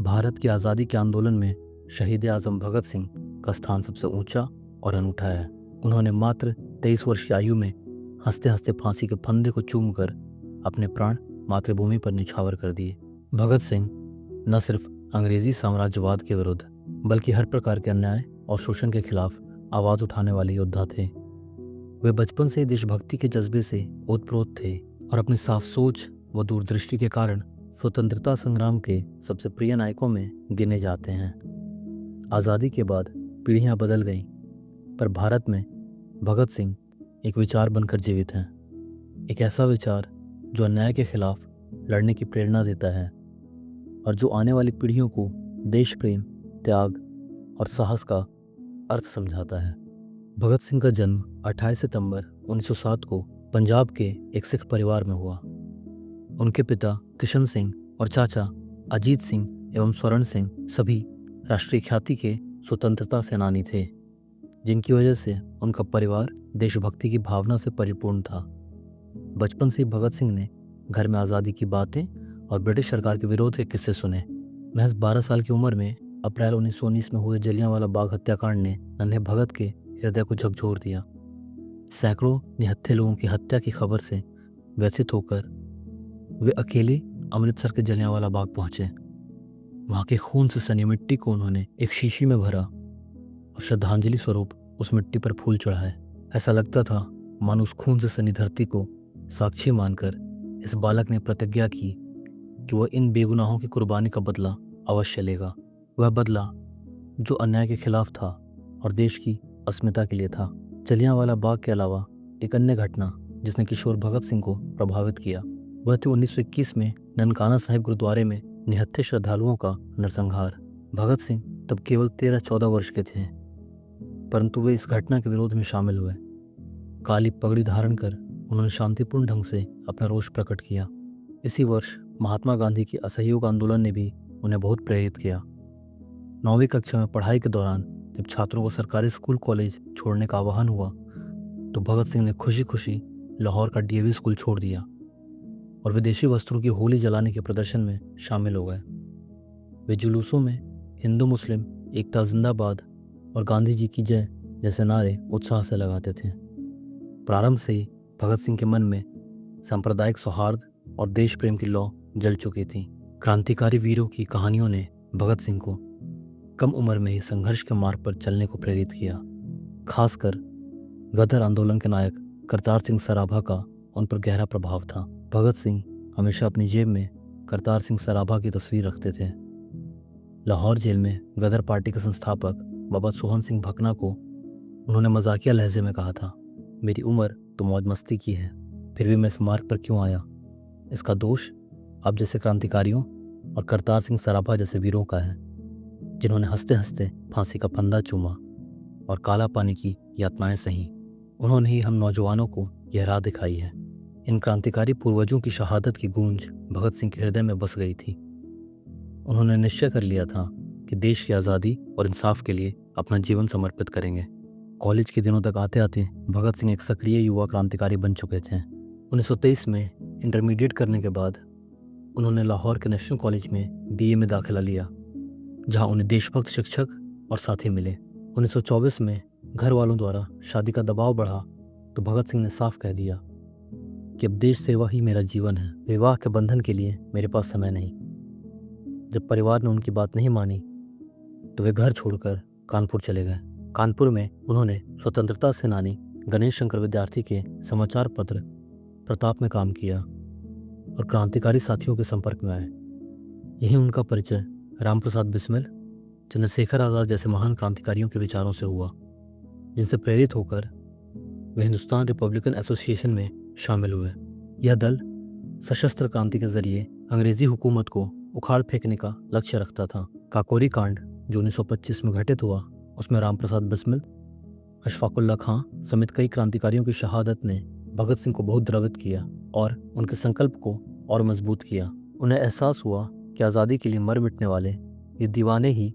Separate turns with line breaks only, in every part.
भारत की आज़ादी के आंदोलन में शहीद आज़म भगत सिंह का स्थान सबसे ऊंचा और अनूठा है। उन्होंने मात्र 23 वर्ष की आयु में हंसते हंसते फांसी के फंदे को चूमकर अपने प्राण मातृभूमि पर निछावर कर दिए। भगत सिंह न सिर्फ अंग्रेजी साम्राज्यवाद के विरुद्ध बल्कि हर प्रकार के अन्याय और शोषण के खिलाफ आवाज उठाने वाले योद्धा थे। वे बचपन से देशभक्ति के जज्बे से ओतप्रोत थे और अपनी साफ सोच व दूरदृष्टि के कारण स्वतंत्रता संग्राम के सबसे प्रिय नायकों में गिने जाते हैं। आज़ादी के बाद पीढ़ियां बदल गईं, पर भारत में भगत सिंह एक विचार बनकर जीवित हैं। एक ऐसा विचार जो अन्याय के खिलाफ लड़ने की प्रेरणा देता है और जो आने वाली पीढ़ियों को देश प्रेम, त्याग और साहस का अर्थ समझाता है। भगत सिंह का जन्म 28 सितंबर 1907 को पंजाब के एक सिख परिवार में हुआ। उनके पिता किशन सिंह और चाचा अजीत सिंह एवं स्वर्ण सिंह सभी राष्ट्रीय ख्याति के स्वतंत्रता सेनानी थे, जिनकी वजह से उनका परिवार देशभक्ति की भावना से परिपूर्ण था। बचपन से ही भगत सिंह ने घर में आज़ादी की बातें और ब्रिटिश सरकार के विरोध के किस्से सुने। महज 12 साल की उम्र में अप्रैल 1919 में हुए जलियांवाला बाग हत्याकांड ने नन्हे भगत के हृदय को झकझोर दिया। सैकड़ों निहत्थे लोगों की हत्या की खबर से व्यथित होकर वे अकेले अमृतसर के जलियांवाला बाग पहुंचे। वहां के खून से सनी मिट्टी को उन्होंने एक शीशी में भरा और श्रद्धांजलि स्वरूप उस मिट्टी पर फूल चढ़ाए। ऐसा लगता था मानो उस खून से सनी धरती को साक्षी मानकर इस बालक ने प्रतिज्ञा की कि वह इन बेगुनाहों की कुर्बानी का बदला अवश्य लेगा। वह बदला जो अन्याय के खिलाफ था और देश की अस्मिता के लिए था। जलियांवाला बाग के अलावा एक अन्य घटना जिसने किशोर भगत सिंह को प्रभावित किया वह थी 1921 में ननकाना साहिब गुरुद्वारे में निहत्थे श्रद्धालुओं का नरसंहार। भगत सिंह तब केवल 13-14 वर्ष के थे, परंतु वे इस घटना के विरोध में शामिल हुए। काली पगड़ी धारण कर उन्होंने शांतिपूर्ण ढंग से अपना रोष प्रकट किया। इसी वर्ष महात्मा गांधी के असहयोग आंदोलन ने भी उन्हें बहुत प्रेरित किया। 9वीं कक्षा में पढ़ाई के दौरान जब छात्रों को सरकारी स्कूल कॉलेज छोड़ने का आह्वान हुआ तो भगत सिंह ने खुशी खुशी लाहौर का डीएवी स्कूल छोड़ दिया और विदेशी वस्त्रों की होली जलाने के प्रदर्शन में शामिल हो गए। वे जुलूसों में हिंदू मुस्लिम एकता जिंदाबाद और गांधी जी की जय जैसे नारे उत्साह से लगाते थे। प्रारंभ से ही भगत सिंह के मन में सांप्रदायिक सौहार्द और देश प्रेम की लौ जल चुकी थी। क्रांतिकारी वीरों की कहानियों ने भगत सिंह को कम उम्र में ही संघर्ष के मार्ग पर चलने को प्रेरित किया। खासकर गदर आंदोलन के नायक करतार सिंह सराभा का उन पर गहरा प्रभाव था। भगत सिंह हमेशा अपनी जेब में करतार सिंह सराभा की तस्वीर रखते थे। लाहौर जेल में गदर पार्टी के संस्थापक बाबा सोहन सिंह भकना को उन्होंने मजाकिया लहजे में कहा था, मेरी उम्र तो मौज मस्ती की है, फिर भी मैं इस मार्ग पर क्यों आया। इसका दोष आप जैसे क्रांतिकारियों और करतार सिंह सराभा जैसे वीरों का है, जिन्होंने हंसते हंसते फांसी का फंदा चूमा और काला पानी की यातनाएं सही। उन्होंने ही हम नौजवानों को यह राह दिखाई है। इन क्रांतिकारी पूर्वजों की शहादत की गूंज भगत सिंह के हृदय में बस गई थी। उन्होंने निश्चय कर लिया था कि देश की आज़ादी और इंसाफ के लिए अपना जीवन समर्पित करेंगे। कॉलेज के दिनों तक आते आते भगत सिंह एक सक्रिय युवा क्रांतिकारी बन चुके थे। 1923 में इंटरमीडिएट करने के बाद उन्होंने लाहौर के नेशनल कॉलेज में बीए में दाखिला लिया, जहां उन्हें देशभक्त शिक्षक और साथी मिले। 1924 में घर वालों द्वारा शादी का दबाव बढ़ा तो भगत सिंह ने साफ कह दिया कि अब देश सेवा ही मेरा जीवन है, विवाह के बंधन के लिए मेरे पास समय नहीं। जब परिवार ने उनकी बात नहीं मानी तो वे घर छोड़कर कानपुर चले गए। कानपुर में उन्होंने स्वतंत्रता सेनानी गणेश शंकर विद्यार्थी के समाचार पत्र प्रताप में काम किया और क्रांतिकारी साथियों के संपर्क में आए। यही उनका परिचय रामप्रसाद बिस्मिल, चंद्रशेखर आज़ाद जैसे महान क्रांतिकारियों के विचारों से हुआ, जिनसे प्रेरित होकर वे हिंदुस्तान रिपब्लिकन एसोसिएशन में शामिल हुए। यह दल सशस्त्र क्रांति के जरिए अंग्रेजी हुकूमत को उखाड़ फेंकने का लक्ष्य रखता था। काकोरी कांड जो 1925 में घटित हुआ, उसमें रामप्रसाद बिस्मिल, अशफाकुल्ला खां समेत कई क्रांतिकारियों की शहादत ने भगत सिंह को बहुत द्रवित किया और उनके संकल्प को और मजबूत किया। उन्हें एहसास हुआ कि आज़ादी के लिए मर मिटने वाले ये दीवाने ही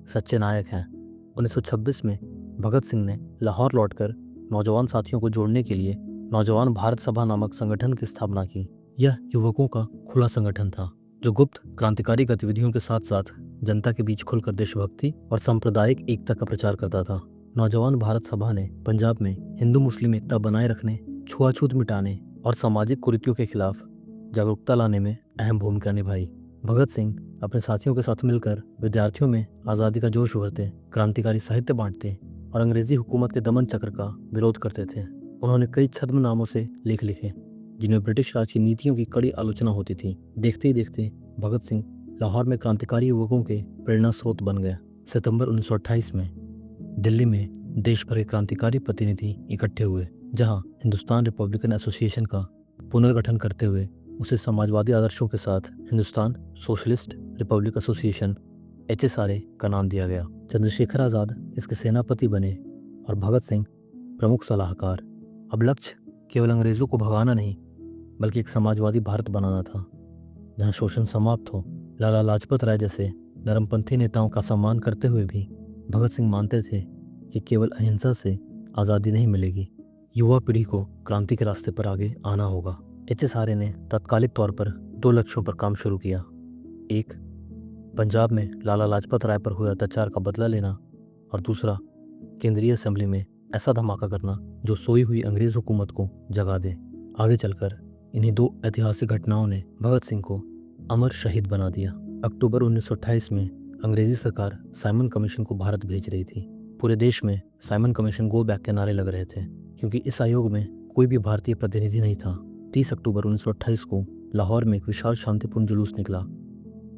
सच्चे नायक हैं। 1926 में भगत सिंह ने लाहौर लौटकर नौजवान साथियों को जोड़ने के लिए नौजवान भारत सभा नामक संगठन की स्थापना की। यह युवकों का खुला संगठन था जो गुप्त क्रांतिकारी गतिविधियों के साथ साथ जनता के बीच खुलकर देशभक्ति और सांप्रदायिक एकता का प्रचार करता था। नौजवान भारत सभा ने पंजाब में हिंदू मुस्लिम एकता बनाए रखने, छुआछूत मिटाने और सामाजिक कुरीतियों के खिलाफ जागरूकता लाने में अहम भूमिका निभाई। भगत सिंह अपने साथियों के साथ मिलकर विद्यार्थियों में आज़ादी का जोश उभरते, क्रांतिकारी साहित्य बांटते और अंग्रेजी हुकूमत के दमन चक्र का विरोध करते थे। उन्होंने कई छद्मनामों से लेख लिखे जिनमें ब्रिटिश राज की नीतियों की कड़ी आलोचना होती थी। देखते ही देखते भगत सिंह लाहौर में क्रांतिकारी युवकों के प्रेरणा स्रोत बन गया। सितंबर 1928 में दिल्ली में देश भर के क्रांतिकारी प्रतिनिधि इकट्ठे हुए, जहां हिंदुस्तान रिपब्लिकन एसोसिएशन का पुनर्गठन करते हुए उसे समाजवादी आदर्शों के साथ Hindustan socialist Republic association HSRA का नाम दिया गया। चंद्रशेखर आज़ाद इसके सेनापति बने और भगत सिंह प्रमुख सलाहकार। अब लक्ष्य केवल अंग्रेजों को भगाना नहीं बल्कि एक समाजवादी भारत बनाना था जहां शोषण समाप्त हो। लाला लाजपत राय जैसे नरमपंथी नेताओं का सम्मान करते हुए भी भगत सिंह मानते थे कि केवल अहिंसा से आज़ादी नहीं मिलेगी, युवा पीढ़ी को क्रांति के रास्ते पर आगे आना होगा। HSRA ने तात्कालिक तौर पर 2 लक्ष्यों पर काम शुरू किया। एक, पंजाब में लाला लाजपत राय पर हुए अत्याचार का बदला लेना और दूसरा, केंद्रीय असेंबली में ऐसा धमाका करना जो सोई हुई अंग्रेज हुकूमत को जगा दे। आगे चलकर इन्हीं 2 ऐतिहासिक घटनाओं ने भगत सिंह को अमर शहीद बना दिया। अक्टूबर 1928 में अंग्रेजी सरकार साइमन कमीशन को भारत भेज रही थी। पूरे देश में साइमन कमीशन गो बैक के नारे लग रहे थे क्योंकि इस आयोग में कोई भी भारतीय प्रतिनिधि नहीं था। 30 अक्टूबर 1928 को लाहौर में एक विशाल शांतिपूर्ण जुलूस निकला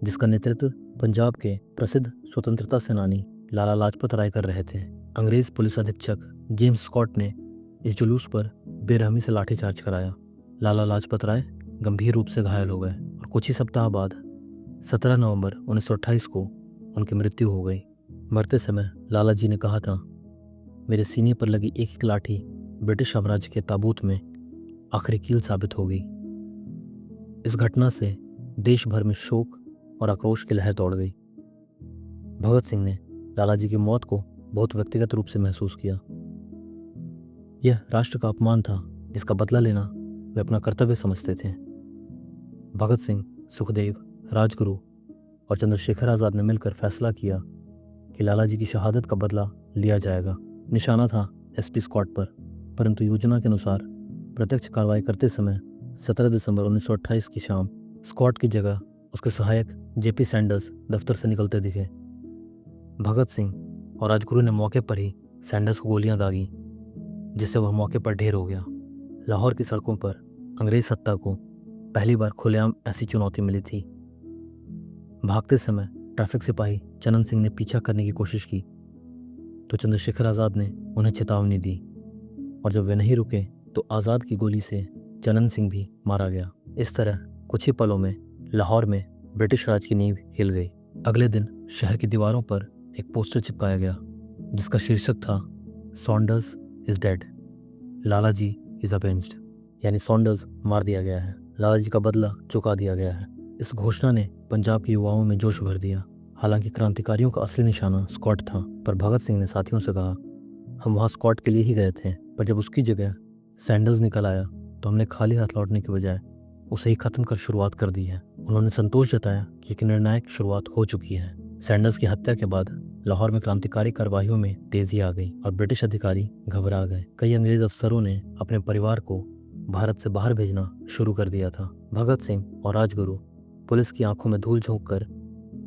जिसका नेतृत्व पंजाब के प्रसिद्ध स्वतंत्रता सेनानी लाला लाजपत राय कर रहे थे। अंग्रेज पुलिस अधीक्षक जेम्स स्कॉट ने इस जुलूस पर बेरहमी से लाठीचार्ज कराया। लाला लाजपत राय गंभीर रूप से घायल हो गए और कुछ ही सप्ताह बाद 17 नवंबर 1928 को उनकी मृत्यु हो गई। मरते समय लाला जी ने कहा था, मेरे सीने पर लगी एक एक लाठी ब्रिटिश साम्राज्य के ताबूत में आखिरी कील साबित होगी। इस घटना से देश भर में शोक और आक्रोश की लहर दौड़ गई। भगत सिंह ने लाला जी की मौत को बहुत व्यक्तिगत रूप से महसूस किया। यह राष्ट्र का अपमान था जिसका बदला लेना वे अपना कर्तव्य समझते थे। भगत सिंह, सुखदेव, राजगुरु और चंद्रशेखर आज़ाद ने मिलकर फैसला किया कि लाला जी की शहादत का बदला लिया जाएगा। निशाना था SP स्कॉट पर, परंतु योजना के अनुसार प्रत्यक्ष कार्रवाई करते समय 17 दिसंबर 1928 की शाम स्कॉट की जगह उसके सहायक JP सैंडर्स दफ्तर से निकलते दिखे। भगत सिंह और राजगुरु ने मौके पर ही सैंडर्स को गोलियां दागी जिससे वह मौके पर ढेर हो गया। लाहौर की सड़कों पर अंग्रेज सत्ता को पहली बार खुलेआम ऐसी चुनौती मिली थी। भागते समय ट्रैफिक सिपाही चनन सिंह ने पीछा करने की कोशिश की तो चंद्रशेखर आज़ाद ने उन्हें चेतावनी दी और जब वे नहीं रुके तो आज़ाद की गोली से चनन सिंह भी मारा गया। इस तरह कुछ ही पलों में लाहौर में ब्रिटिश राज की नींव हिल गई। अगले दिन शहर की दीवारों पर एक पोस्टर चिपकाया गया जिसका शीर्षक था Saunders is dead, Lala ji is avenged, यानी सॉन्डर्स मार दिया गया है, लाला जी का बदला चुका दिया गया है। इस घोषणा ने पंजाब के युवाओं में जोश भर दिया। हालांकि क्रांतिकारियों का असली निशाना स्कॉट था, पर भगत सिंह ने साथियों से कहा, हम वहाँ स्कॉट के लिए ही गए थे, पर जब उसकी जगह सैंडर्स निकल आया तो हमने खाली हाथ लौटने के बजाय उसे ही खत्म कर शुरुआत कर दी है। उन्होंने संतोष जताया कि एक निर्णायक शुरुआत हो चुकी है। सैंडर्स की हत्या के बाद लाहौर में क्रांतिकारी कार्रवाइयों में तेजी आ गई और ब्रिटिश अधिकारी घबरा गए। कई अंग्रेज अफसरों ने अपने परिवार को भारत से बाहर भेजना शुरू कर दिया था। भगत सिंह और राजगुरु पुलिस की आंखों में धूल झोंक कर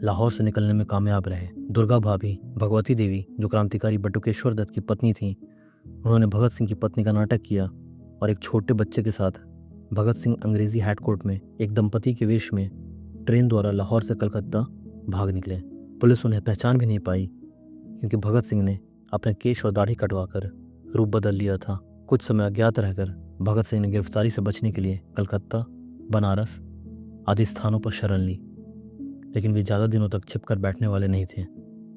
लाहौर से निकलने में कामयाब रहे। दुर्गा भाभी भगवती देवी, जो क्रांतिकारी बटुकेश्वर दत्त की पत्नी थी, उन्होंने भगत सिंह की पत्नी का नाटक किया और एक छोटे बच्चे के साथ भगत सिंह अंग्रेजी हैडकोट में एक दंपति के वेश में ट्रेन द्वारा लाहौर से कलकत्ता भाग निकले। पुलिस उन्हें पहचान भी नहीं पाई क्योंकि भगत सिंह ने अपने केश और दाढ़ी कटवाकर रूप बदल लिया था। कुछ समय अज्ञात रहकर भगत सिंह ने गिरफ्तारी से बचने के लिए कलकत्ता, बनारस आदि स्थानों पर शरण ली, लेकिन वे ज़्यादा दिनों तक छिपकर बैठने वाले नहीं थे।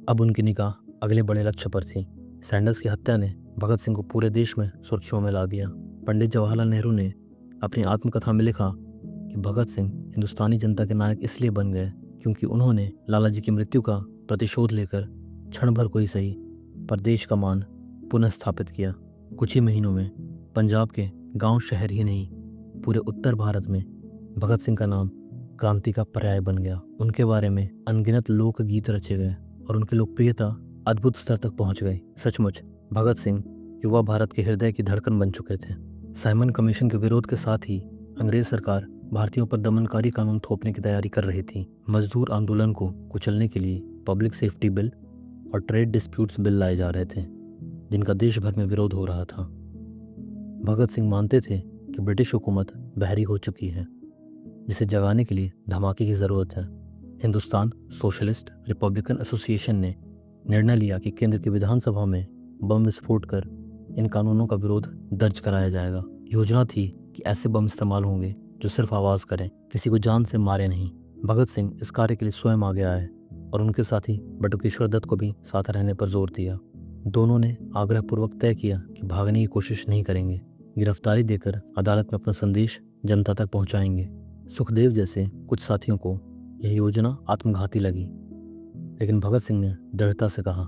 अब उनकी निगाह अगले बड़े लक्ष्य पर थी। सैंडर्स की हत्या ने भगत सिंह को पूरे देश में सुर्खियों में ला दिया। पंडित जवाहरलाल नेहरू ने अपनी आत्मकथा में लिखा कि भगत सिंह हिंदुस्तानी जनता के नायक इसलिए बन गए क्योंकि उन्होंने लाला जी की मृत्यु का प्रतिशोध लेकर क्षण भर को ही सही पर देश का मान पुनः स्थापित किया। कुछ ही महीनों में पंजाब के गांव शहर ही नहीं, पूरे उत्तर भारत में भगत सिंह का नाम क्रांति का पर्याय बन गया। उनके बारे में अनगिनत लोकगीत रचे गए और उनकी लोकप्रियता अद्भुत स्तर तक पहुंच गई। सचमुच भगत सिंह युवा भारत के हृदय की धड़कन बन चुके थे। साइमन कमीशन के विरोध के साथ ही अंग्रेज सरकार भारतीयों पर दमनकारी कानून थोपने की तैयारी कर रही थी। मजदूर आंदोलन को कुचलने के लिए पब्लिक सेफ्टी बिल और ट्रेड डिस्प्यूट्स बिल लाए जा रहे थे, जिनका देश भर में विरोध हो रहा था। भगत सिंह मानते थे कि ब्रिटिश हुकूमत बहरी हो चुकी है, जिसे जगाने के लिए धमाके की ज़रूरत है। हिंदुस्तान सोशलिस्ट रिपब्लिकन एसोसिएशन ने निर्णय लिया कि केंद्र की विधानसभा में बम विस्फोट कर इन कानूनों का विरोध दर्ज कराया जाएगा। योजना थी कि ऐसे बम इस्तेमाल होंगे जो सिर्फ आवाज़ करें, किसी को जान से मारे नहीं। भगत सिंह इस कार्य के लिए स्वयं आगे आए और उनके साथी बटुकेश्वर दत्त को भी साथ रहने पर जोर दिया। दोनों ने आग्रहपूर्वक तय किया कि भागने की कोशिश नहीं करेंगे, गिरफ्तारी देकर अदालत में अपना संदेश जनता तक पहुंचाएंगे। सुखदेव जैसे कुछ साथियों को यह योजना आत्मघाती लगी, लेकिन भगत सिंह ने दृढ़ता से कहा,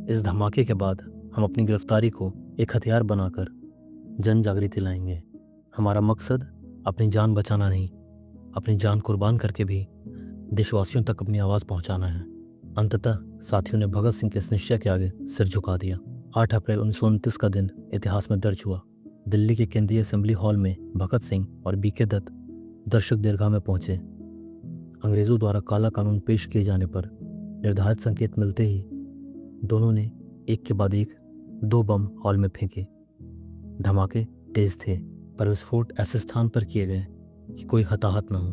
इस धमाके के बाद हम अपनी गिरफ्तारी को एक हथियार बनाकर जन जागृति लाएंगे। हमारा मकसद अपनी जान बचाना नहीं, अपनी जान कुर्बान करके भी देशवासियों तक अपनी आवाज़ पहुंचाना है। अंततः साथियों ने भगत सिंह के इस निश्चय के आगे सिर झुका दिया। 8 अप्रैल 1929 का दिन इतिहास में दर्ज हुआ। दिल्ली के केंद्रीय असेंबली हॉल में भगत सिंह और बीके दत्त दर्शक दीर्घा में पहुंचे। अंग्रेजों द्वारा काला कानून पेश किए जाने पर निर्धारित संकेत मिलते ही दोनों ने एक के बाद एक 2 बम हॉल में फेंके। धमाके तेज थे, पर विस्फोट ऐसे स्थान पर किए गए कि कोई हताहत न हो।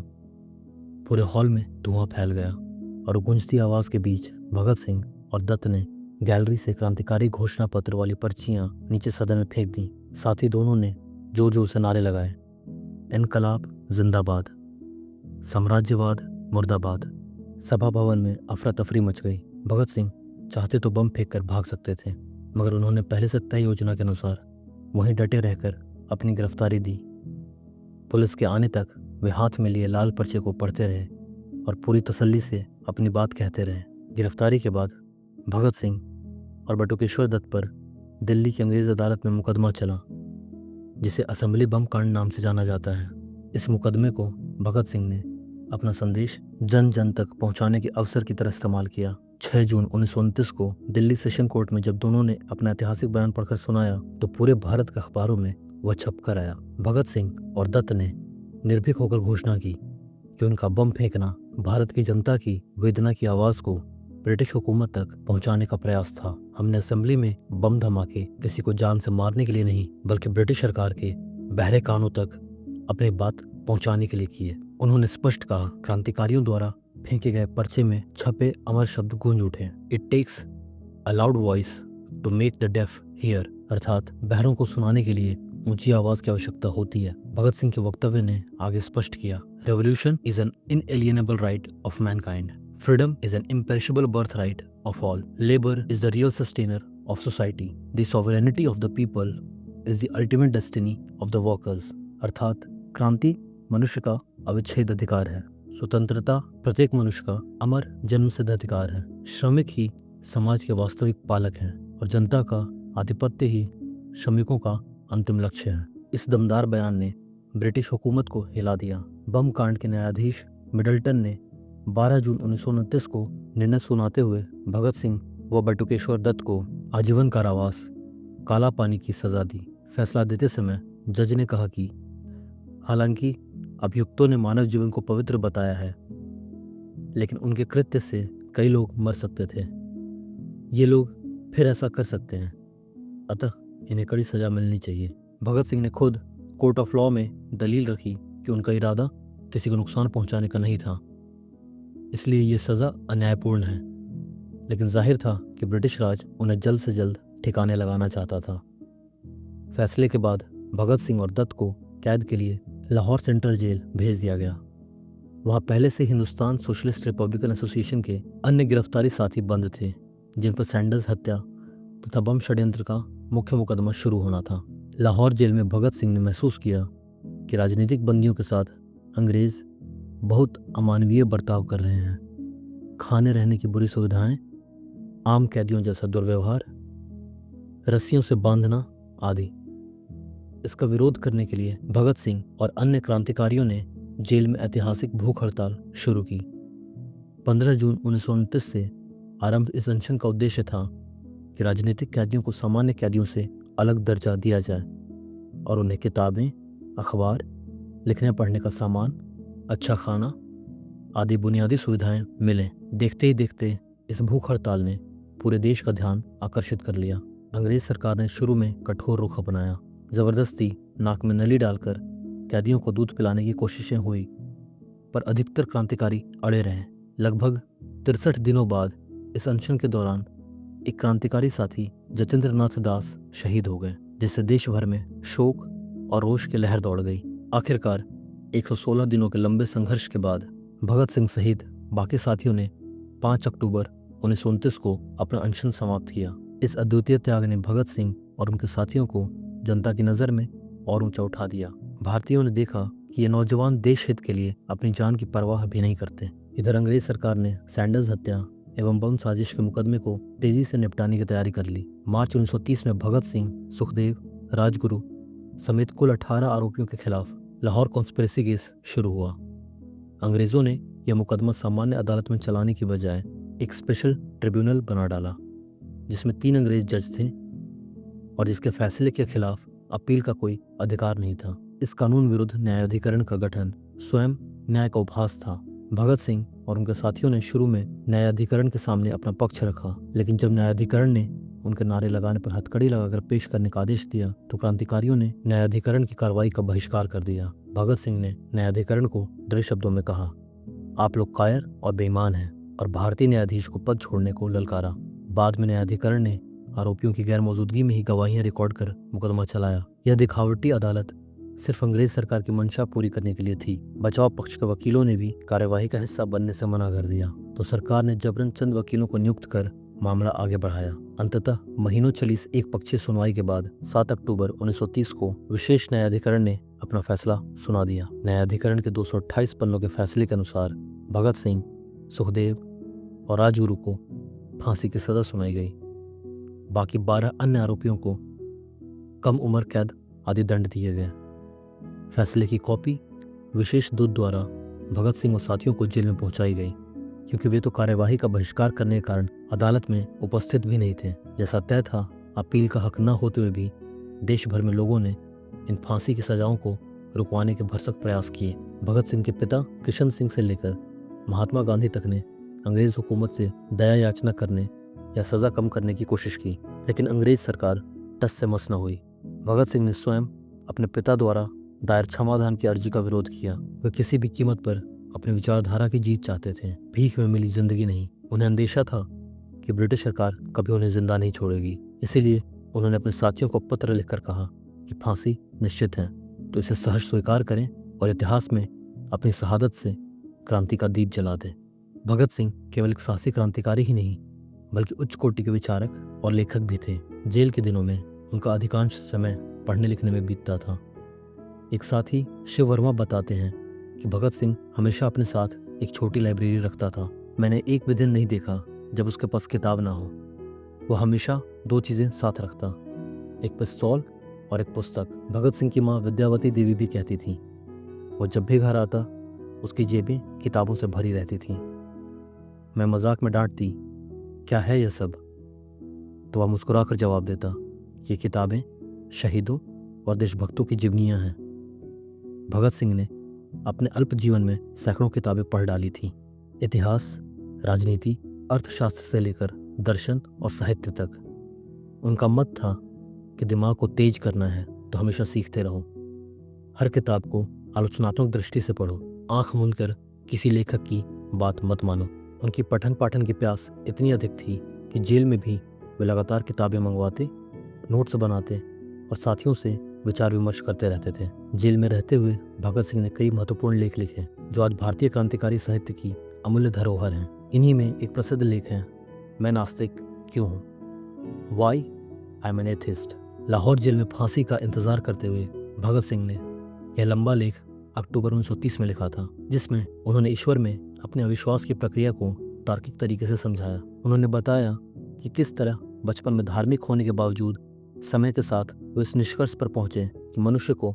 पूरे हॉल में धुआं फैल गया और गूंजती आवाज के बीच भगत सिंह और दत्त ने गैलरी से क्रांतिकारी घोषणा पत्र वाली पर्चियां नीचे सदन में फेंक दी। साथ ही दोनों ने जोर जोर से नारे लगाए, इनकलाब जिंदाबाद, साम्राज्यवाद मुर्दाबाद। सभा भवन में अफरा तफरी मच गई। भगत सिंह चाहते तो बम फेंक कर भाग सकते थे, मगर उन्होंने पहले से तय योजना के अनुसार वहीं डटे रहकर अपनी गिरफ्तारी दी। पुलिस के आने तक वे हाथ में लिए लाल पर्चे को पढ़ते रहे और पूरी तसल्ली से अपनी बात कहते रहे। गिरफ्तारी के बाद भगत सिंह और बटुकेश्वर दत्त पर दिल्ली की अंग्रेज अदालत में मुकदमा चला, जिसे असेंबली बम कांड नाम से जाना जाता है। इस मुकदमे को भगत सिंह ने अपना संदेश जन जन तक पहुंचाने के अवसर की तरह इस्तेमाल किया। 6 जून 1929 को दिल्ली सेशन कोर्ट में जब दोनों ने अपना ऐतिहासिक बयान पढ़कर सुनाया तो पूरे भारत के अखबारों में वह छपकर आया। भगत सिंह और दत्त ने निर्भीक होकर घोषणा की कि उनका बम फेंकना भारत की जनता की वेदना की आवाज को ब्रिटिश हुकूमत तक पहुंचाने का प्रयास था। हमने असेंबली में बम धमाके किसी को जान से मारने के लिए नहीं, बल्कि ब्रिटिश सरकार के बहरे कानों तक अपनी बात पहुंचाने के लिए किए। उन्होंने स्पष्ट कहा, क्रांतिकारियों द्वारा फेंके गए पर्चे में छपे अमर शब्द गूंज उठे। It takes a loud voice to make the deaf hear, अर्थात बहरों को सुनाने के लिए ऊंची आवाज की आवश्यकता होती है। भगत सिंह के वक्तव्य ने आगे स्पष्ट किया, revolution is an inalienable right of mankind, freedom is an imperishable birthright of all, labour is the real sustainer of society, the sovereignty of the people is the ultimate destiny of the workers, अर्थात क्रांति मनुष्य का अविच्छेद अधिकार है, स्वतंत्रता प्रत्येक मनुष्य का अमर जन्मसिद्ध अधिकार है, श्रमिक ही समाज के वास्तविक पालक हैं और जनता का आधिपत्य ही श्रमिकों का अंतिम लक्ष्य है। इस दमदार बयान ने ब्रिटिश हुकूमत को हिला दिया। बम कांड के न्यायाधीश मिडल्टन ने 12 जून 1929 को निर्णय सुनाते हुए भगत सिंह व बटुकेश्वर दत्त को आजीवन कारावास, काला पानी की सजा दी। फैसला देते समय जज ने कहा कि हालांकि अभियुक्तों ने मानव जीवन को पवित्र बताया है, लेकिन उनके कृत्य से कई लोग मर सकते थे। ये लोग फिर ऐसा कर सकते हैं, अतः इन्हें कड़ी सजा मिलनी चाहिए। भगत सिंह ने खुद कोर्ट ऑफ लॉ में दलील रखी कि उनका इरादा किसी को नुकसान पहुंचाने का नहीं था, इसलिए ये सजा अन्यायपूर्ण है। लेकिन जाहिर था कि ब्रिटिश राज उन्हें जल्द से जल्द ठिकाने लगाना चाहता था। फैसले के बाद भगत सिंह और दत्त को कैद के लिए लाहौर सेंट्रल जेल भेज दिया गया। वहां पहले से हिंदुस्तान सोशलिस्ट रिपब्लिकन एसोसिएशन के अन्य गिरफ्तारी साथी बंद थे, जिन पर सैंडर्स हत्या तथा बम षड्यंत्र का मुख्य मुकदमा शुरू होना था। लाहौर जेल में भगत सिंह ने महसूस किया कि राजनीतिक बंदियों के साथ अंग्रेज बहुत अमानवीय बर्ताव कर रहे हैं। खाने रहने की बुरी सुविधाएं, आम कैदियों जैसा दुर्व्यवहार, रस्सियों से बांधना आदि। इसका विरोध करने के लिए भगत सिंह और अन्य क्रांतिकारियों ने जेल में ऐतिहासिक भूख हड़ताल शुरू की। 15 जून 1929 से आरंभ इस अनशन का उद्देश्य था कि राजनीतिक कैदियों को सामान्य कैदियों से अलग दर्जा दिया जाए और उन्हें किताबें, अखबार, लिखने पढ़ने का सामान, अच्छा खाना आदि बुनियादी सुविधाएं मिलें। देखते ही देखते इस भूख हड़ताल ने पूरे देश का ध्यान आकर्षित कर लिया। अंग्रेज सरकार ने शुरू में कठोर रुख अपनाया। जबरदस्ती नाक में नली डालकर कैदियों को दूध पिलाने की कोशिशें हुई, पर अधिकतर क्रांतिकारी अड़े रहे। लगभग 63 दिनों बाद इस अनशन के दौरान एक क्रांतिकारी साथी जतेंद्र नाथ दास शहीद हो गए, जिससे देश भर में शोक और रोष की लहर दौड़ गई। आखिरकार 116 दिनों के लंबे संघर्ष के बाद भगत सिंह सहित बाकी साथियों ने 5 अक्टूबर 1929 को अपना अनशन समाप्त किया। इस अद्वितीय त्याग ने भगत सिंह और उनके साथियों को जनता की नज़र में और ऊंचा उठा दिया। भारतीयों ने देखा कि ये नौजवान देश हित के लिए अपनी जान की परवाह भी नहीं करते। इधर अंग्रेज सरकार ने सैंडर्स हत्या एवं बम साजिश के मुकदमे को तेजी से निपटाने की तैयारी कर ली। मार्च 1930 में भगत सिंह, सुखदेव, राजगुरु समेत कुल 18 आरोपियों के खिलाफ लाहौर कॉन्स्पिरेसी केस शुरू हुआ। अंग्रेजों ने यह मुकदमा सामान्य अदालत में चलाने की बजाय एक स्पेशल ट्रिब्यूनल बना डाला, जिसमें 3 अंग्रेज जज थे और जिसके फैसले के खिलाफ अपील का कोई अधिकार नहीं था। इस कानून विरुद्ध न्यायाधिकरण का गठन स्वयं न्याय का उपहास था। भगत सिंह और उनके साथियों ने शुरू में न्यायाधिकरण के सामने अपना पक्ष रखा, लेकिन जब न्यायाधिकरण ने उनके नारे लगाने पर हथकड़ी लगाकर पेश करने का आदेश दिया तो क्रांतिकारियों ने न्यायाधिकरण की कार्रवाई का बहिष्कार कर दिया। भगत सिंह ने न्यायाधिकरण को दृढ़ शब्दों में कहा, आप लोग कायर और बेईमान हैं, और भारतीय न्यायाधीश को पद छोड़ने को ललकारा। बाद में न्यायाधिकरण ने आरोपियों की गैर मौजूदगी में ही गवाहियां रिकॉर्ड कर मुकदमा चलाया। यह दिखावटी अदालत सिर्फ अंग्रेज सरकार की मंशा पूरी करने के लिए थी। बचाव पक्ष के वकीलों ने भी कार्यवाही का हिस्सा बनने से मना कर दिया, तो सरकार ने जबरन चंद वकीलों को नियुक्त कर मामला आगे बढ़ाया। अंततः महीनों चली इस एक पक्षीय सुनवाई के बाद 7 अक्टूबर 1930 को विशेष न्यायाधिकरण ने अपना फैसला सुना दिया। न्यायाधिकरण के 228 पन्नों के फैसले के अनुसार भगत सिंह, सुखदेव और राजगुरु को फांसी की सजा सुनाई गई। बाकी 12 अन्य आरोपियों को कम उम्र कैद आदि दंड दिए गए। फैसले की कॉपी विशेष दूत द्वारा भगत सिंह और साथियों को जेल में पहुंचाई गई, क्योंकि वे तो कार्यवाही का बहिष्कार करने के कारण अदालत में उपस्थित भी नहीं थे। जैसा तय था, अपील का हक न होते हुए भी देश भर में लोगों ने इन फांसी की सजाओं को रुकवाने के भरसक प्रयास किए। भगत सिंह के पिता किशन सिंह से लेकर महात्मा गांधी तक ने अंग्रेज हुकूमत से दया याचना करने या सजा कम करने की कोशिश की, लेकिन अंग्रेज सरकार टस से मस न हुई। भगत सिंह ने स्वयं अपने पिता द्वारा दायर क्षमादान की अर्जी का विरोध किया। वे किसी भी कीमत पर अपनी विचारधारा की जीत चाहते थे, भीख में मिली जिंदगी नहीं। उन्हें अंदेशा था कि ब्रिटिश सरकार कभी उन्हें जिंदा नहीं छोड़ेगी। इसीलिए उन्होंने अपने साथियों को पत्र लिखकर कहा कि फांसी निश्चित है तो इसे सहर्ष स्वीकार करें और इतिहास में अपनी शहादत से क्रांति का दीप जला दें। भगत सिंह केवल एक साहसी क्रांतिकारी ही नहीं, बल्कि उच्च कोटि के विचारक और लेखक भी थे। जेल के दिनों में उनका अधिकांश समय पढ़ने लिखने में बीतता था। एक साथी शिव वर्मा बताते हैं कि भगत सिंह हमेशा अपने साथ एक छोटी लाइब्रेरी रखता था। मैंने एक भी दिन नहीं देखा जब उसके पास किताब ना हो। वह हमेशा 2 चीज़ें साथ रखता, एक पिस्तौल और एक पुस्तक। भगत सिंह की माँ विद्यावती देवी भी कहती थी, वो जब भी घर आता उसकी जेबें किताबों से भरी रहती थीं। मैं मजाक में डांटती, क्या है यह सब? तो वह मुस्कुराकर जवाब देता, ये किताबें शहीदों और देशभक्तों की जीवनियाँ हैं। भगत सिंह ने अपने अल्प जीवन में सैकड़ों किताबें पढ़ डाली थीं। इतिहास, राजनीति, अर्थशास्त्र से लेकर दर्शन और साहित्य तक। उनका मत था कि दिमाग को तेज करना है तो हमेशा सीखते रहो। हर किताब को आलोचनात्मक दृष्टि से पढ़ो, आंख मूंद कर किसी लेखक की बात मत मानो। उनकी पठन पाठन की प्यास इतनी अधिक थी कि जेल में भी वे लगातार किताबें मंगवाते, नोट्स बनाते और साथियों से विचार विमर्श करते रहते थे। जेल में रहते हुए भगत सिंह ने कई महत्वपूर्ण लेख लिखे जो आज भारतीय क्रांतिकारी साहित्य की अमूल्य धरोहर हैं। इन्हीं में एक प्रसिद्ध लेख है, मैं नास्तिक क्यों हूँ, why I am an atheist. Lahore jail में फांसी का इंतजार करते हुए भगत सिंह ने यह लंबा लेख अक्टूबर 1930 में लिखा था, जिसमें उन्होंने ईश्वर में अपने अविश्वास की प्रक्रिया को तार्किक तरीके से समझाया। उन्होंने बताया कि किस तरह बचपन में धार्मिक होने के बावजूद समय के साथ वे इस निष्कर्ष पर पहुंचे कि मनुष्य को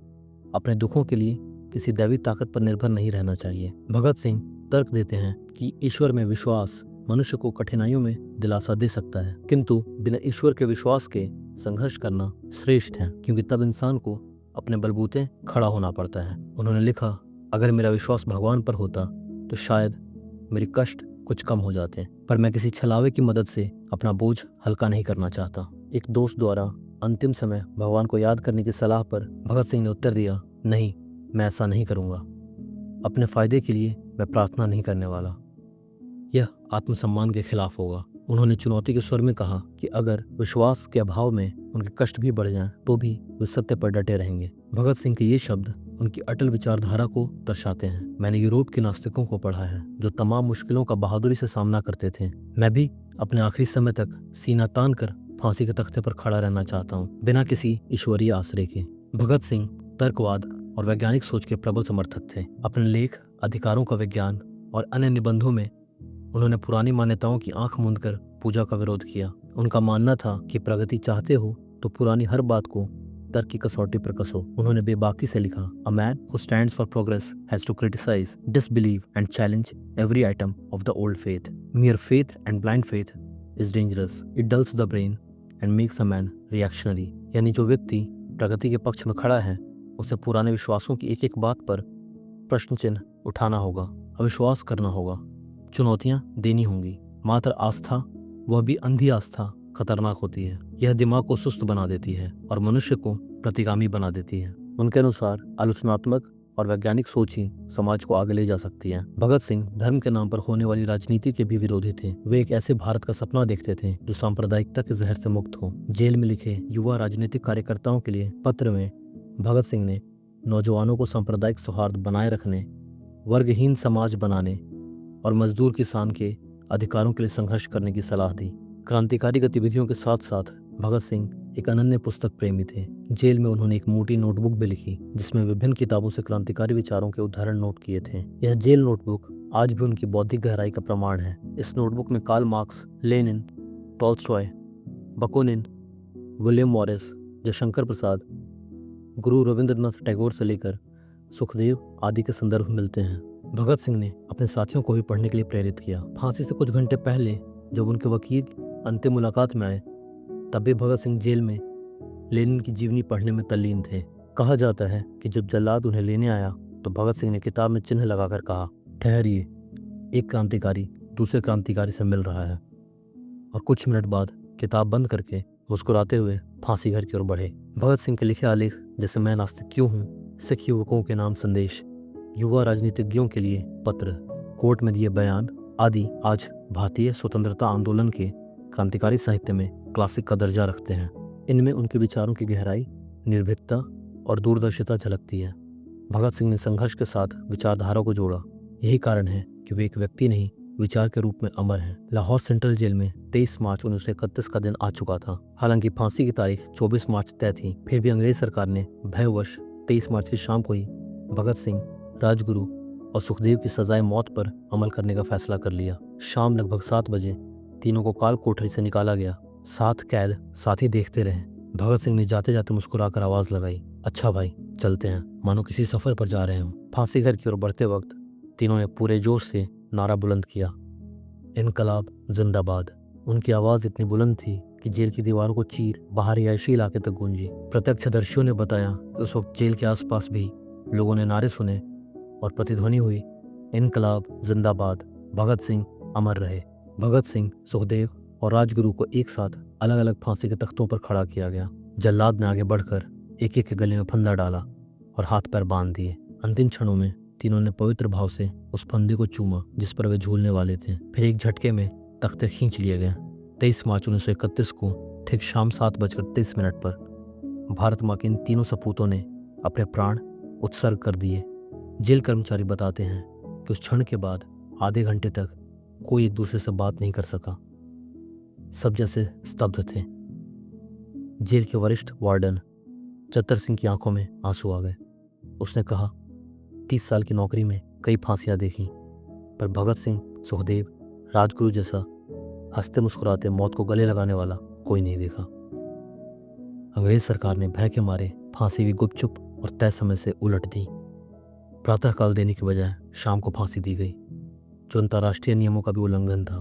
अपने दुखों के लिए किसी दैवी ताकत पर निर्भर नहीं रहना चाहिए। भगत सिंह तर्क देते हैं कि ईश्वर में विश्वास मनुष्य को कठिनाइयों में दिलासा दे सकता है, किंतु बिना ईश्वर के विश्वास के संघर्ष करना श्रेष्ठ है, क्योंकि तब इंसान को अपने बलबूते खड़ा होना पड़ता है। उन्होंने लिखा, अगर मेरा विश्वास भगवान पर होता तो शायद मेरे कष्ट कुछ कम हो जाते, पर मैं किसी छलावे की मदद से अपना बोझ हल्का नहीं करना चाहता। एक दोस्त द्वारा अंतिम समय भगवान को याद करने की सलाह पर भगत सिंह ने उत्तर दिया, नहीं, मैं ऐसा नहीं करूँगा। अपने फायदे के लिए मैं प्रार्थना नहीं करने वाला। यह आत्मसम्मान के खिलाफ होगा। उन्होंने चुनौती के स्वर में कहा कि अगर विश्वास के अभाव में उनके कष्ट भी बढ़ जाएं, तो भी वे सत्य पर डटे रहेंगे। भगत सिंह के ये शब्द उनकी अटल विचारधारा को दर्शाते हैं। मैंने यूरोप के नास्तिकों को पढ़ा है जो तमाम मुश्किलों का बहादुरी से सामना करते थे। मैं भी अपने आखिरी समय तक सीना तान कर फांसी के तख्ते पर खड़ा रहना चाहता हूँ, बिना किसी ईश्वरीय आश्रय के। भगत सिंह तर्कवाद और वैज्ञानिक सोच के प्रबल समर्थक थे। अपने लेख अधिकारों का विज्ञान और अन्य निबंधों में उन्होंने पुरानी मान्यताओं की आंख मूंदकर पूजा का विरोध किया। उनका मानना था कि प्रगति चाहते हो तो पुरानी हर बात को तर्क की कसौटी पर कसो। उन्होंने बेबाकी से लिखा, a man who stands for progress has to criticize, disbelieve and challenge every item of the old faith. Mere faith and blind faith is dangerous, it dulls the brain and makes a man reactionary. यानी जो व्यक्ति प्रगति के पक्ष में खड़ा है उसे पुराने विश्वासों की एक एक बात पर प्रश्न चिन्ह उठाना होगा, अविश्वास करना होगा, चुनौतियां देनी होंगी। मात्र आस्था, वह भी अंधी आस्था, खतरनाक होती है। यह दिमाग को सुस्त बना देती है और मनुष्य को प्रतिगामी बना देती है। उनके अनुसार आलोचनात्मक और वैज्ञानिक सोच ही समाज को आगे ले जा सकती है। भगत सिंह धर्म के नाम पर होने वाली राजनीति के भी विरोधी थे। वे एक ऐसे भारत का सपना देखते थे जो सांप्रदायिकता के जहर से मुक्त हो। जेल में लिखे युवा राजनीतिक कार्यकर्ताओं के लिए पत्र में भगत सिंह ने नौजवानों को सांप्रदायिक सौहार्द बनाए रखने, वर्गहीन समाज बनाने और मजदूर किसान के अधिकारों के लिए संघर्ष करने की सलाह दी। क्रांतिकारी गतिविधियों के साथ साथ भगत सिंह एक अनन्य पुस्तक प्रेमी थे। जेल में उन्होंने एक मोटी नोटबुक भी लिखी जिसमें विभिन्न किताबों से क्रांतिकारी विचारों के उदाहरण नोट किए थे। यह जेल नोटबुक आज भी उनकी बौद्धिक गहराई का प्रमाण है। इस नोटबुक में Karl Marx, Lenin, Tolstoy, Bakunin, William Morris, Jaishankar Prasad, Guru Rabindranath Tagore से लेकर सुखदेव आदि के संदर्भ मिलते हैं। भगत सिंह ने अपने साथियों को भी पढ़ने के लिए प्रेरित किया। फांसी से कुछ घंटे पहले जब उनके वकील अंतिम मुलाकात में आए, तब भी भगत सिंह जेल में लेनिन की जीवनी पढ़ने में तल्लीन थे। कहा जाता है कि जब जल्लाद उन्हें लेने आया तो भगत सिंह ने किताब में चिन्ह लगाकर कहा, ठहरिए, एक क्रांतिकारी दूसरे क्रांतिकारी से मिल रहा है। और कुछ मिनट बाद किताब बंद करके मुस्कुराते हुए फांसी घर की ओर बढ़े। भगत सिंह के लिखे आलेख जैसे मैं नास्तिक क्यों हूँ, सिख युवकों के नाम संदेश, युवा राजनीतिज्ञों के लिए पत्र, कोर्ट में दिए बयान आदि आज भारतीय स्वतंत्रता आंदोलन के क्रांतिकारी साहित्य में क्लासिक का दर्जा रखते हैं। इनमें उनके विचारों की गहराई, निर्भीकता और दूरदर्शिता झलकती है। भगत सिंह ने संघर्ष के साथ विचारधारा को जोड़ा। यही कारण है कि वे एक व्यक्ति नहीं, विचार के रूप में अमर हैं। लाहौर सेंट्रल जेल में 23 मार्च 1931 का दिन आ चुका था। हालांकि फांसी की तारीख 24 मार्च तय थी, फिर भी अंग्रेज सरकार ने भयवश 23 मार्च की शाम को ही भगत सिंह, राजगुरु और सुखदेव की सजाए मौत पर अमल करने का फैसला कर लिया। शाम लगभग 7 बजे तीनों को काल कोठरी से निकाला गया। 7 कैद साथी देखते रहे। भगत सिंह ने जाते जाते मुस्कुराकर आवाज लगाई, अच्छा भाई, चलते हैं, मानो किसी सफर पर जा रहे हों। फांसी घर की ओर बढ़ते वक्त तीनों ने पूरे जोश से नारा बुलंद किया, इनकलाब जिंदाबाद। उनकी आवाज इतनी बुलंद थी कि जेल की दीवारों को चीर बाहर रिहायशी इलाके तक गूंजी। प्रत्यक्षदर्शियों ने बताया कि उस वक्त जेल के आसपास भी लोगों ने नारे सुने और प्रतिध्वनि हुई, इनकलाब जिंदाबाद, भगत सिंह अमर रहे। भगत सिंह, सुखदेव और राजगुरु को एक साथ अलग अलग फांसी के तख्तों पर खड़ा किया गया। जल्लाद ने आगे बढ़कर एक एक के गले में फंदा डाला और हाथ पैर बांध दिए। अंतिम क्षणों में तीनों ने पवित्र भाव से उस फंदे को चूमा जिस पर वे झूलने वाले थे। फिर एक झटके में तख्ते खींच लिए गए। 23 मार्च 1931 को ठीक शाम 7:30 पर भारत माँ के इन तीनों सपूतों ने अपने प्राण उत्सर्ग कर दिए। जेल कर्मचारी बताते हैं कि उस क्षण के बाद आधे घंटे तक कोई एक दूसरे से बात नहीं कर सका। सब जैसे स्तब्ध थे। जेल के वरिष्ठ वार्डन चतर सिंह की आंखों में आंसू आ गए। उसने कहा, 30 साल की नौकरी में कई फांसियां देखी, पर भगत सिंह, सुखदेव, राजगुरु जैसा हंसते मुस्कुराते मौत को गले लगाने वाला कोई नहीं देखा। अंग्रेज सरकार ने भय के मारे फांसी भी गुपचुप और तय समय से उलट दी। प्रातःकाल देने के बजाय शाम को फांसी दी गई, जो अंतर्राष्ट्रीय नियमों का भी उल्लंघन था।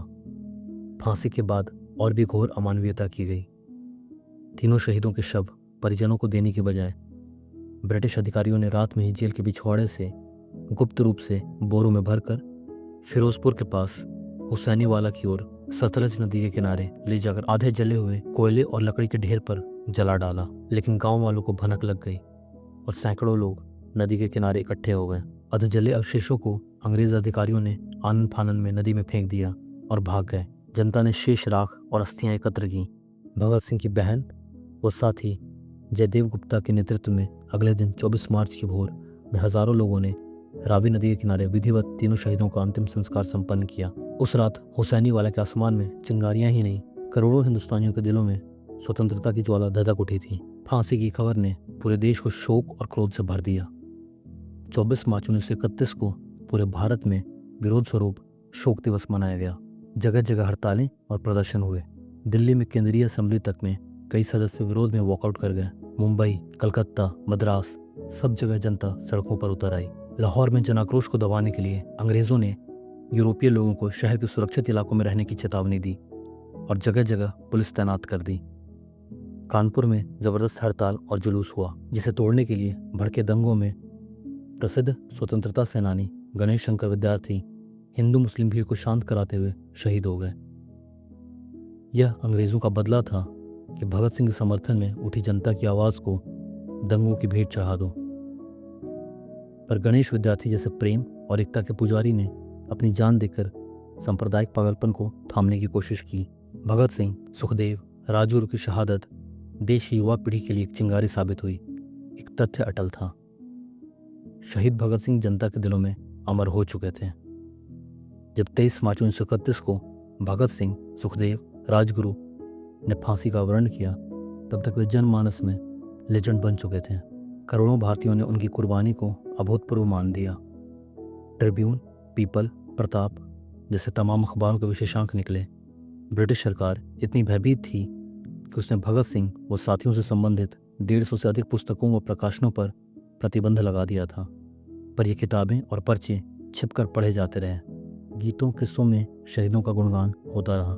फांसी के बाद और भी घोर अमानवीयता की गई। तीनों शहीदों के शव परिजनों को देने के बजाय ब्रिटिश अधिकारियों ने रात में ही जेल के पिछवाड़े से गुप्त रूप से बोरों में भरकर फिरोजपुर के पास हुसैनी वाला की ओर सतलज नदी के किनारे ले जाकर आधे जले हुए कोयले और लकड़ी के ढेर पर जला डाला। लेकिन गांव वालों को भनक लग गई और सैकड़ों लोग नदी के किनारे इकट्ठे हो गए। अध जले अवशेषों को अंग्रेज अधिकारियों ने आनन फानन में नदी में फेंक दिया और भाग गए। जनता ने शेष राख और अस्थियां एकत्र की। भगत सिंह की बहन व साथी जयदेव गुप्ता के नेतृत्व में अगले दिन 24 मार्च की भोर में हजारों लोगों ने रावी नदी के किनारे विधिवत तीनों शहीदों का अंतिम संस्कार संपन्न किया। उस रात हुसैनी वाला के आसमान में चिंगारियां ही नहीं, करोड़ों हिंदुस्तानियों के दिलों में स्वतंत्रता की ज्वाला धधक उठी थी। फांसी की खबर ने पूरे देश को शोक और क्रोध से भर दिया। 24 मार्च 1931 को पूरे भारत में विरोध स्वरूप शोक दिवस मनाया गया। जगह जगह हड़तालें और प्रदर्शन हुए। दिल्ली में केंद्रीय असेंबली तक में कई सदस्य विरोध में वॉकआउट कर गए। मुंबई, कलकत्ता, मद्रास, सब जगह जनता सड़कों पर उतर आई। लाहौर में जनाक्रोश को दबाने के लिए अंग्रेजों ने यूरोपीय लोगों को शहर के सुरक्षित इलाकों में रहने की चेतावनी दी और जगह जगह पुलिस तैनात कर दी। कानपुर में जबरदस्त हड़ताल और जुलूस हुआ, जिसे तोड़ने के लिए भड़के दंगों में प्रसिद्ध स्वतंत्रता सेनानी गणेश शंकर विद्यार्थी हिंदू मुस्लिम भीड़ को शांत कराते हुए शहीद हो गए। यह अंग्रेजों का बदला था कि भगत सिंह के समर्थन में उठी जनता की आवाज को दंगों की भेंट चढ़ा दो। पर गणेश विद्यार्थी जैसे प्रेम और एकता के पुजारी ने अपनी जान देकर सांप्रदायिक पागलपन को थामने की कोशिश की। भगत सिंह, सुखदेव, राजगुरु की शहादत देश की युवा पीढ़ी के लिए एक चिंगारी साबित हुई। एक तथ्य अटल था, शहीद भगत सिंह जनता के दिलों में अमर हो चुके थे। जब 23 मार्च 1931 को भगत सिंह, सुखदेव, राजगुरु ने फांसी का वर्ण किया, तब तक वे जनमानस में लेजेंड बन चुके थे। करोड़ों भारतीयों ने उनकी कुर्बानी को अभूतपूर्व मान दिया। ट्रिब्यून, पीपल, प्रताप जैसे तमाम अखबारों के विशेषांक निकले। ब्रिटिश सरकार इतनी भयभीत थी कि उसने भगत सिंह व साथियों से संबंधित 150 से अधिक पुस्तकों व प्रकाशनों पर प्रतिबंध लगा दिया था। पर ये किताबें और पर्चे छिपकर पढ़े जाते रहे। गीतों, किस्सों में शहीदों का गुणगान होता रहा।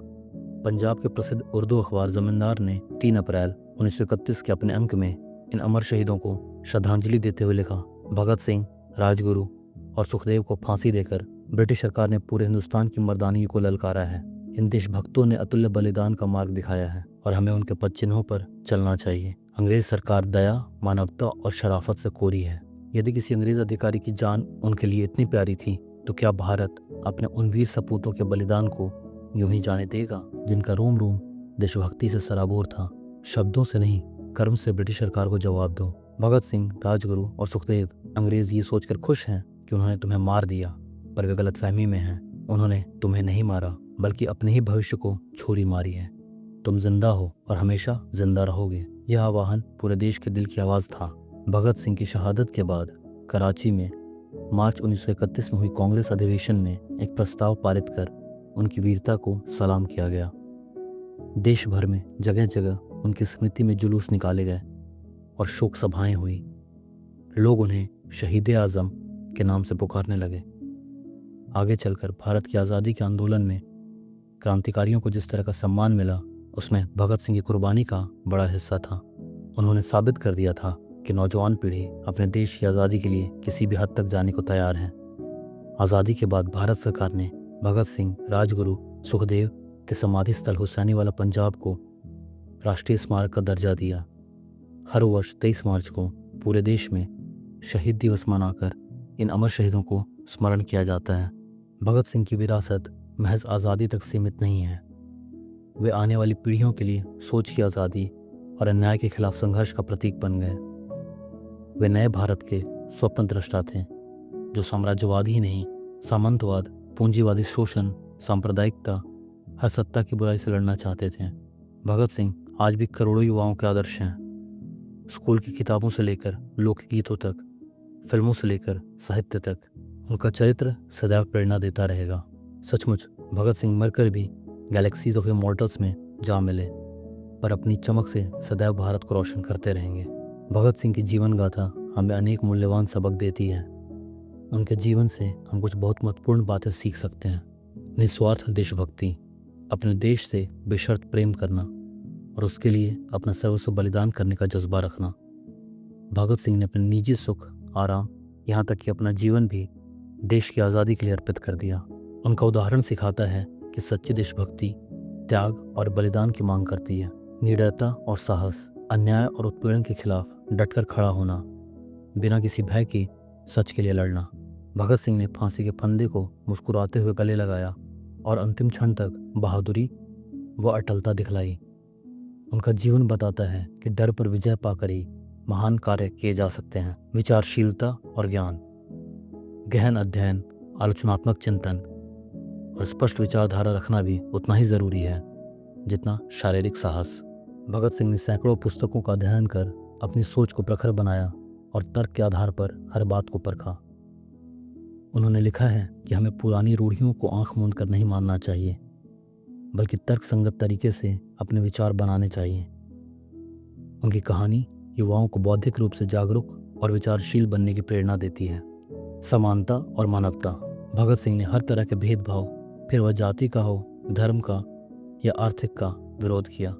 पंजाब के प्रसिद्ध उर्दू अखबार जमींदार ने 3 अप्रैल 1931 के अपने अंक में इन अमर शहीदों को श्रद्धांजलि देते हुए लिखा, भगत सिंह, राजगुरु और सुखदेव को फांसी देकर ब्रिटिश सरकार ने पूरे हिंदुस्तान की मर्दानगी को ललकारा है। इन देशभक्तों ने अतुल्य बलिदान का मार्ग दिखाया है और हमें उनके पद चिन्हों पर चलना चाहिए। अंग्रेज सरकार दया, मानवता और शराफत से कोरी है। यदि किसी अंग्रेज अधिकारी की जान उनके लिए इतनी प्यारी थी, तो क्या भारत अपने उन वीर सपूतों के बलिदान को यूं ही जाने देगा, जिनका रोम रोम देशभक्ति से सराबोर था। शब्दों से नहीं, कर्म से ब्रिटिश सरकार को जवाब दो। भगत सिंह, राजगुरु और सुखदेव अंग्रेज ये सोचकर खुश हैं कि उन्होंने तुम्हें मार दिया, पर वे गलतफहमी में हैं। उन्होंने तुम्हें नहीं मारा, बल्कि अपने ही भविष्य को छुरी मारी है। तुम जिंदा हो और हमेशा जिंदा रहोगे। यह आह्वान पूरे देश के दिल की आवाज था। भगत सिंह की शहादत के बाद कराची में मार्च 1931 में हुई कांग्रेस अधिवेशन में एक प्रस्ताव पारित कर उनकी वीरता को सलाम किया गया। देश भर में जगह जगह उनकी स्मृति में जुलूस निकाले गए और शोक सभाएं हुई। लोग उन्हें शहीद आजम के नाम से पुकारने लगे। आगे चलकर भारत की आज़ादी के आंदोलन में क्रांतिकारियों को जिस तरह का सम्मान मिला, उसमें भगत सिंह की कुर्बानी का बड़ा हिस्सा था। उन्होंने साबित कर दिया था कि नौजवान पीढ़ी अपने देश की आज़ादी के लिए किसी भी हद तक जाने को तैयार है। आज़ादी के बाद भारत सरकार ने भगत सिंह, राजगुरु, सुखदेव के समाधि स्थल हुसैनी वाला पंजाब को राष्ट्रीय स्मारक का दर्जा दिया। हर वर्ष 23 मार्च को पूरे देश में शहीद दिवस मनाकर इन अमर शहीदों को स्मरण किया जाता है। भगत सिंह की विरासत महज आज़ादी तक सीमित नहीं है। वे आने वाली पीढ़ियों के लिए सोच की आज़ादी और अन्याय के खिलाफ संघर्ष का प्रतीक बन गए। वे नए भारत के स्वप्न दृष्टा थे, जो साम्राज्यवाद ही नहीं, सामंतवाद, पूंजीवादी शोषण, सांप्रदायिकता, हर सत्ता की बुराई से लड़ना चाहते थे। भगत सिंह आज भी करोड़ों युवाओं के आदर्श हैं। स्कूल की किताबों से लेकर लोकगीतों तक, फिल्मों से लेकर साहित्य तक, उनका चरित्र सदैव प्रेरणा देता रहेगा। सचमुच भगत सिंह मरकर भी गैलेक्सीज ऑफ इमॉर्टल्स में जा मिले, पर अपनी चमक से सदैव भारत को रोशन करते रहेंगे। भगत सिंह की जीवन गाथा हमें अनेक मूल्यवान सबक देती है। उनके जीवन से हम कुछ बहुत महत्वपूर्ण बातें सीख सकते हैं। निस्वार्थ देशभक्ति, अपने देश से बेशर्त प्रेम करना और उसके लिए अपना सर्वस्व बलिदान करने का जज्बा रखना। भगत सिंह ने अपने निजी सुख, आराम, यहाँ तक कि अपना जीवन भी देश की आज़ादी के लिए अर्पित कर दिया। उनका उदाहरण सिखाता है कि सच्ची देशभक्ति त्याग और बलिदान की मांग करती है। निडरता और साहस, अन्याय और उत्पीड़न के खिलाफ डटकर खड़ा होना, बिना किसी भय के सच के लिए लड़ना। भगत सिंह ने फांसी के फंदे को मुस्कुराते हुए गले लगाया और अंतिम क्षण तक बहादुरी व अटलता दिखलाई। उनका जीवन बताता है कि डर पर विजय पाकर ही महान कार्य किए जा सकते हैं। विचारशीलता और ज्ञान, गहन अध्ययन, आलोचनात्मक चिंतन और स्पष्ट विचारधारा रखना भी उतना ही जरूरी है जितना शारीरिक साहस। भगत सिंह ने सैकड़ों पुस्तकों का अध्ययन कर अपनी सोच को प्रखर बनाया और तर्क के आधार पर हर बात को परखा। उन्होंने लिखा है कि हमें पुरानी रूढ़ियों को आंख मूंद कर नहीं मानना चाहिए, बल्कि तर्क संगत तरीके से अपने विचार बनाने चाहिए। उनकी कहानी युवाओं को बौद्धिक रूप से जागरूक और विचारशील बनने की प्रेरणा देती है। समानता और मानवता, भगत सिंह ने हर तरह के भेदभाव, फिर वह जाति का हो, धर्म का या आर्थिक का, विरोध किया।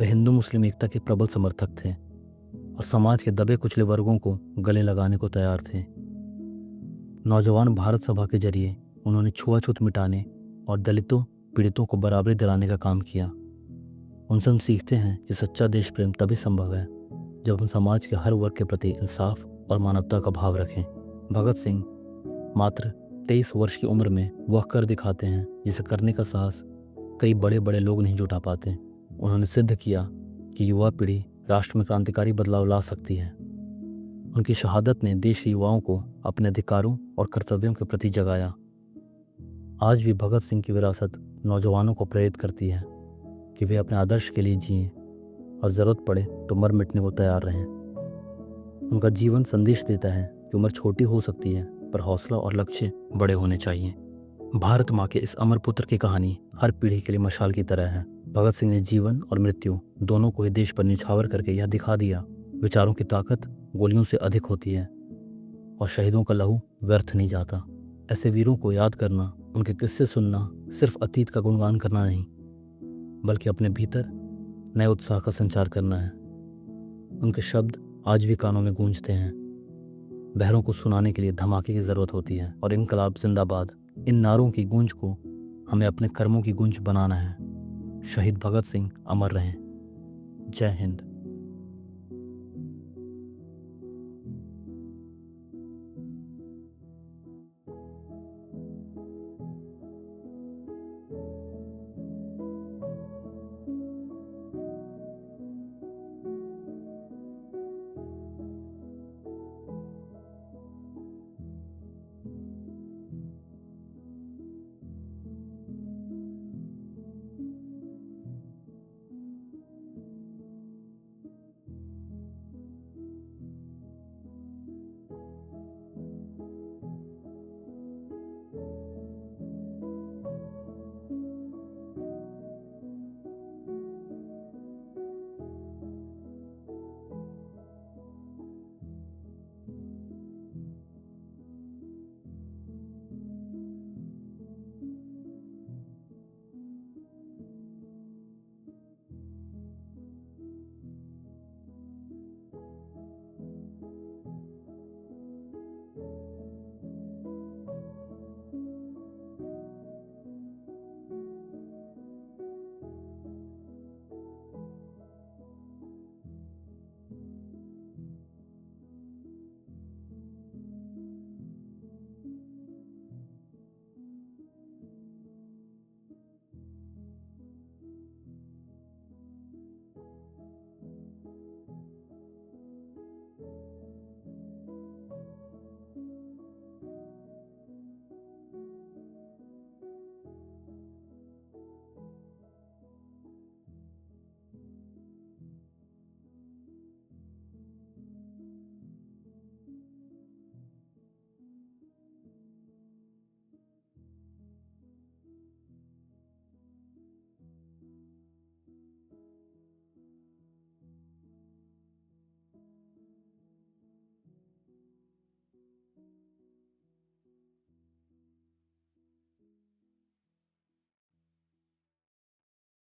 वे हिंदू मुस्लिम एकता के प्रबल समर्थक थे और समाज के दबे कुचले वर्गों को गले लगाने को तैयार थे। नौजवान भारत सभा के जरिए उन्होंने छुआछूत मिटाने और दलितों पीड़ितों को बराबरी दिलाने का काम किया। उनसे हम सीखते हैं कि सच्चा देश प्रेम तभी संभव है जब हम समाज के हर वर्ग के प्रति इंसाफ और मानवता का भाव रखें। भगत सिंह मात्र 23 वर्ष की उम्र में वह कर दिखाते हैं जिसे करने का साहस कई बड़े बड़े लोग नहीं जुटा पाते। उन्होंने सिद्ध किया कि युवा पीढ़ी राष्ट्र में क्रांतिकारी बदलाव ला सकती है। उनकी शहादत ने देश के युवाओं को अपने अधिकारों और कर्तव्यों के प्रति जगाया। आज भी भगत सिंह की विरासत नौजवानों को प्रेरित करती है कि वे अपने आदर्श के लिए जिएं और ज़रूरत पड़े तो मर मिटने को तैयार रहें। उनका जीवन संदेश देता है कि उम्र छोटी हो सकती है पर हौसला और लक्ष्य बड़े होने चाहिए। भारत माँ के इस अमर पुत्र की कहानी हर पीढ़ी के लिए मशाल की तरह है। भगत सिंह ने जीवन और मृत्यु दोनों को ही देश पर न्यौछावर करके यह दिखा दिया, विचारों की ताकत गोलियों से अधिक होती है और शहीदों का लहू व्यर्थ नहीं जाता। ऐसे वीरों को याद करना, उनके किस्से सुनना सिर्फ अतीत का गुणगान करना नहीं, बल्कि अपने भीतर नए उत्साह का संचार करना है। उनके शब्द आज भी कानों में गूंजते हैं। बहरों को सुनाने के लिए धमाके की ज़रूरत होती है और इनकलाब जिंदाबाद, इन नारों की गूंज को हमें अपने कर्मों की गूंज बनाना है। शहीद भगत सिंह अमर रहें। जय हिंद।